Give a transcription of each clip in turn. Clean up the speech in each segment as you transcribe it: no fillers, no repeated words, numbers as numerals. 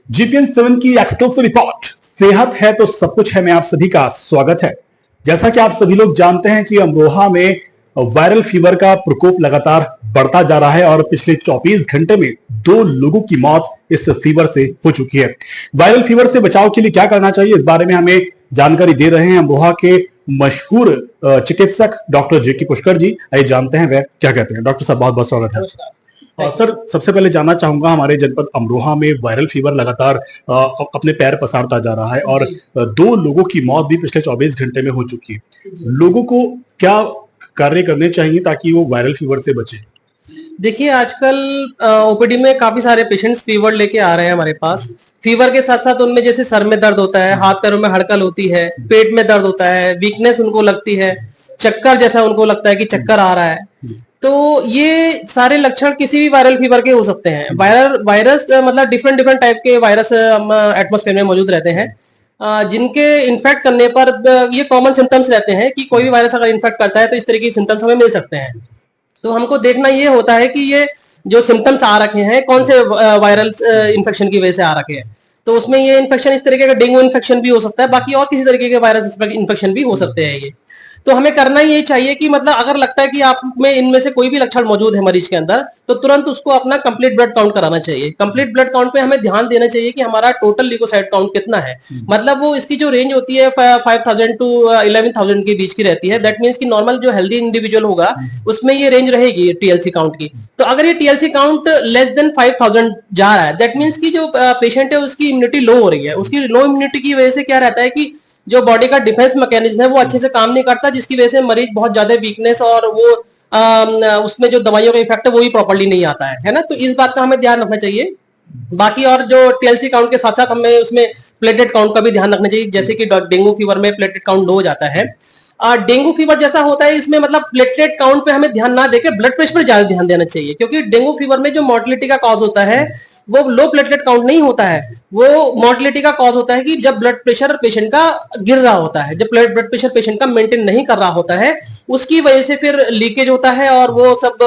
GPN 7 की exclusive report सेहत है तो सब कुछ है में आप सभी का स्वागत है। जैसा कि आप सभी लोग जानते हैं कि अमरोहा में वायरल फीवर का प्रकोप लगातार बढ़ता जा रहा है और पिछले 24 घंटे में 2 लोगों की मौत इस फीवर से हो चुकी है। वायरल फीवर से बचाव के लिए क्या करना चाहिए, इस बारे में हमें जानकारी दे रहे हैं अमरोहा के मशहूर चिकित्सक डॉक्टर जेके पुष्कर जी। आइए जानते हैं वह क्या कहते हैं। डॉक्टर साहब बहुत बहुत स्वागत है। सर, सबसे पहले जानना चाहूंगा, हमारे जनपद अमरोहा में वायरल फीवर लगातार अपने पैर पसारता जा रहा है और 2 लोगों की मौत भी पिछले 24 घंटे में हो चुकी है। लोगों को क्या कार्य करने चाहिए ताकि वो वायरल फीवर से बचे? देखिए, आजकल ओपीडी में काफी सारे पेशेंट्स फीवर लेके आ रहे हैं हमारे पास। फीवर के साथ साथ उनमें जैसे सर में दर्द होता है, हाथ पैरों में हड़कल होती है, पेट में दर्द होता है, वीकनेस उनको लगती है, चक्कर जैसा उनको लगता है कि चक्कर आ रहा है। तो ये सारे लक्षण किसी भी वायरल फीवर के हो सकते हैं। वायरस मतलब डिफरेंट डिफरेंट टाइप के वायरस एटमॉस्फेयर में मौजूद रहते हैं, जिनके इन्फेक्ट करने पर ये कॉमन सिम्टम्स रहते हैं कि कोई भी वायरस अगर इन्फेक्ट करता है तो इस तरह की सिम्टम्स हमें मिल सकते हैं। तो हमको देखना ये होता है कि ये जो सिम्टम्स आ रखे हैं कौन से वायरल इन्फेक्शन की वजह से आ रखे हैं। तो उसमें ये इन्फेक्शन इस तरीके का डेंगू इन्फेक्शन भी हो सकता है, बाकी और किसी तरीके के वायरस इन्फेक्शन भी हो सकते हैं। ये तो हमें करना ये चाहिए कि मतलब अगर लगता है कि आप में इनमें से कोई भी लक्षण मौजूद है मरीज के अंदर, तो तुरंत उसको अपना कंप्लीट ब्लड काउंट कराना चाहिए। कंप्लीट ब्लड काउंट पे हमें ध्यान देना चाहिए कि हमारा टोटल ल्यूकोसाइट काउंट कितना है। मतलब वो इसकी जो रेंज होती है 5000 टू 11000 के बीच की रहती है। दैट मीन्स कि नॉर्मल जो हेल्दी इंडिविजुअल होगा उसमें ये रेंज रहेगी टीएलसी काउंट की। तो अगर ये टीएलसी काउंट लेस देन 5000 जा रहा है, दैट मीन्स कि जो पेशेंट है उसकी इम्यूनिटी लो हो रही है। उसकी लो इम्यूनिटी की वजह से क्या रहता है कि जो बॉडी का डिफेंस मैकेनिज्म है वो अच्छे से काम नहीं करता, जिसकी वजह से मरीज बहुत ज्यादा वीकनेस और वो उसमें जो दवाइयों का इफेक्ट है वो भी प्रॉपर्ली नहीं आता है ना। तो इस बात का हमें ध्यान रखना चाहिए। बाकी और जो टीएलसी काउंट के साथ साथ हमें उसमें प्लेटलेट काउंट का भी ध्यान रखना चाहिए। जैसे कि डेंगू फीवर में प्लेटलेट काउंट लो हो जाता है। डेंगू फीवर जैसा होता है, इसमें मतलब प्लेटलेट काउंट पे हमें ध्यान ना देके ब्लड प्रेशर पर ज्यादा ध्यान देना चाहिए, क्योंकि डेंगू फीवर में जो मोर्टेलिटी का कॉज होता है वो लो प्लेटलेट काउंट नहीं होता है, वो मोर्टेलिटी का कॉज होता है कि जब ब्लड प्रेशर पेशेंट का गिर रहा होता है, जब ब्लड प्रेशर पेशेंट का मेंटेन नहीं कर रहा होता है, उसकी वजह से फिर लीकेज होता है और वो सब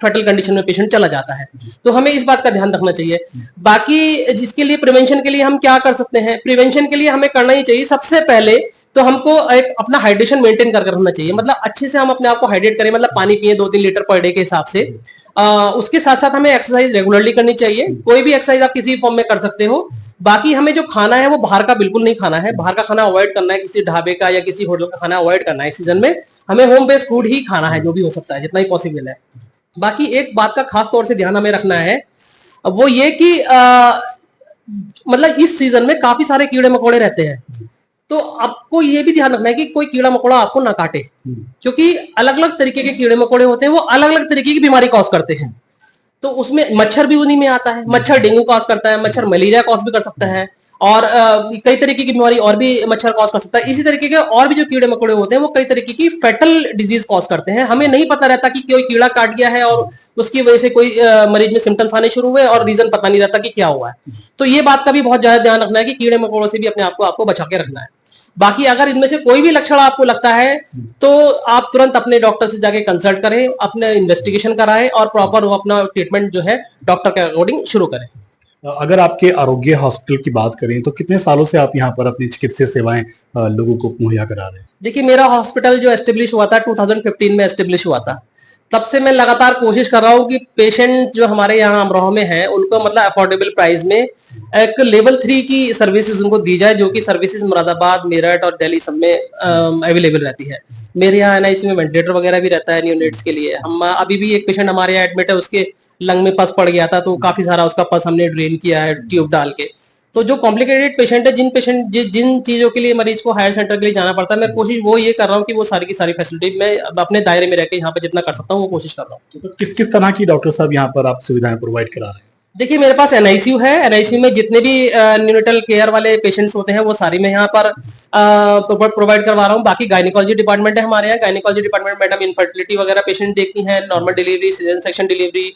फैटल कंडीशन में पेशेंट चला जाता है। तो हमें इस बात का ध्यान रखना चाहिए। बाकी जिसके लिए प्रिवेंशन के लिए हम क्या कर सकते हैं, प्रिवेंशन के लिए हमें करना ही चाहिए सबसे पहले तो हमको एक अपना हाइड्रेशन मेंटेन करके रखना चाहिए। मतलब अच्छे से हम अपने आप को हाइड्रेट करें, मतलब पानी पिए 2-3 लीटर पर डे के हिसाब से। उसके साथ साथ हमें एक्सरसाइज रेगुलरली करनी चाहिए। कोई भी एक्सरसाइज आप किसी फॉर्म में कर सकते हो। बाकी हमें जो खाना है वो बाहर का बिल्कुल नहीं खाना है, बाहर का खाना अवॉइड करना है, किसी ढाबे का या किसी होटल का खाना अवॉइड करना है। इस सीजन में हमें होम बेस्ड फूड ही खाना है, जो भी हो सकता है जितना ही पॉसिबल है। बाकी एक बात का खास तौर से ध्यान हमें रखना है, वो ये कि मतलब इस सीजन में काफी सारे कीड़े मकोड़े रहते हैं, तो आपको ये भी ध्यान रखना है कि कोई कीड़ा मकोड़ा आपको ना काटे, क्योंकि अलग अलग तरीके के कीड़े मकोड़े होते हैं, वो अलग अलग तरीके की बीमारी कॉज करते हैं। तो उसमें मच्छर भी उन्हीं में आता है। मच्छर डेंगू कॉज करता है, मच्छर मलेरिया कॉज भी कर सकता है, और कई तरीके की बीमारी और भी मच्छर कॉज कर सकता है। इसी तरीके के और भी जो कीड़े मकोड़े होते हैं वो कई तरीके की फेटल डिजीज कॉज करते हैं। हमें नहीं पता रहता कि कोई कीड़ा काट गया है और उसकी वजह से कोई मरीज में सिम्टम्स आने शुरू हुए और रीजन पता नहीं रहता कि क्या हुआ है। तो ये बात का भी बहुत ज्यादा ध्यान रखना है कि कीड़े मकोड़ों से भी अपने आपको बचा के रखना है। बाकी अगर इनमें से कोई भी लक्षण आपको लगता है तो आप तुरंत अपने डॉक्टर से जाके कंसल्ट करें, अपने इन्वेस्टिगेशन कराएं और प्रॉपर वो अपना ट्रीटमेंट जो है डॉक्टर के अकॉर्डिंग शुरू करें। अगर आपके आरोग्य हॉस्पिटल की बात करें तो कितने सालों से आप यहाँ पर अपनी चिकित्सीय सेवाएं लोगों को मुहैया करा रहे हैं? देखिए, मेरा हॉस्पिटल जो एस्टेब्लिश हुआ था 2015 में एस्टेब्लिश हुआ था। तब से मैं लगातार कोशिश कर रहा हूँ कि पेशेंट जो हमारे यहाँ अमरोहा में है उनको मतलब अफोर्डेबल प्राइस में एक लेवल 3 की सर्विसेज उनको दी जाए, जो कि सर्विसेज मुरादाबाद, मेरठ और दिल्ली सब में अवेलेबल रहती है। मेरे यहाँ एनआईसी में वेंटिलेटर वगैरह भी रहता है न्यूनेट्स के लिए। हम अभी भी एक पेशेंट हमारे यहाँ एडमिट है, उसके लंग में पस पड़ गया था, तो काफी सारा उसका पस हमने ड्रेन किया है ट्यूब डाल के। तो जो कॉम्प्लिकेटेड पेशेंट है, जिन चीजों के लिए मरीज को हायर सेंटर के लिए जाना पड़ता है, मैं कोशिश वो ये कर रहा हूँ कि वो सारी की सारी फैसिलिटी मैं अपने दायरे में रहकर यहाँ पे जितना कर सकता हूँ वो कोशिश कर रहा हूँ। तो किस किस तरह की डॉक्टर साहब यहाँ पर आप सुविधाएं प्रोवाइड करा रहे हैं? देखिए, मेरे पास एनआईसीयू है। एनआईसीयू में जितने भी न्यूनेटल केयर वाले पेशेंट्स होते हैं वो सारी मैं यहाँ पर प्रोवाइड करवा रहा हूँ। बाकी गायनिकोलॉजी डिपार्टमेंट है हमारे यहाँ। गायनिकोलॉजी डिपार्टमेंट मैडम इनफर्टिलिटी वगैरह पेशेंट देखती हैं, normal delivery, caesarean section delivery,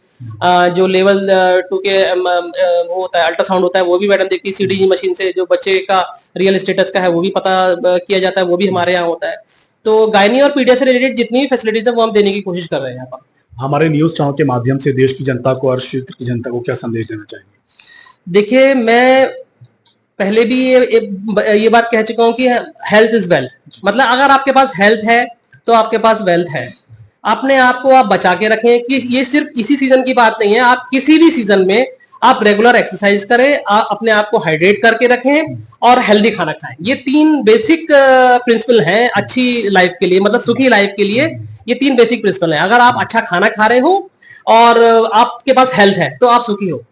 जो लेवल 2 के वो होता है अल्ट्रासाउंड होता है वो भी मैडम देखती है। सीडीजी मशीन से जो बच्चे का रियल स्टेटस का है वो भी पता किया जाता है, वो भी हमारे यहाँ होता है। तो गायनी और पीडिया से रिलेटेड जितनी भी फैसिलिटीज है वो हम देने की कोशिश कर रहे हैं यहाँ पर। हमारे न्यूज चैनल के माध्यम से देश की जनता को और क्षेत्र की जनता को क्या संदेश देना चाहिए? देखिए, मैं पहले भी ये बात कह चुका हूं कि हेल्थ इज वेल्थ। मतलब अगर आपके पास हेल्थ है तो आपके पास वेल्थ है। अपने आप को आप बचा के रखें कि ये सिर्फ इसी सीजन की बात नहीं है, आप किसी भी सीजन में आप रेगुलर एक्सरसाइज करें, आप अपने आप को हाइड्रेट करके रखें और हेल्दी खाना खाएं। ये 3 बेसिक प्रिंसिपल हैं अच्छी लाइफ के लिए, मतलब सुखी लाइफ के लिए। ये 3 बेसिक प्रिंसिपल हैं। अगर आप अच्छा खाना खा रहे हो और आपके पास हेल्थ है तो आप सुखी हो।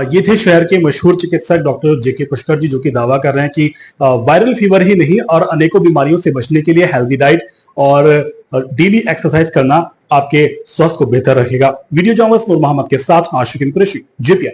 ये थे शहर के मशहूर चिकित्सक डॉक्टर जेके पुष्कर जी, जो कि दावा कर रहे हैं कि वायरल फीवर ही नहीं और अनेकों बीमारियों से बचने के लिए हेल्दी डाइट और डेली एक्सरसाइज करना आपके स्वास्थ्य को बेहतर रखेगा। वीडियो जर्नलिस्ट नूर मोहम्मद के साथ आशिकीन कुरैशी, JPI।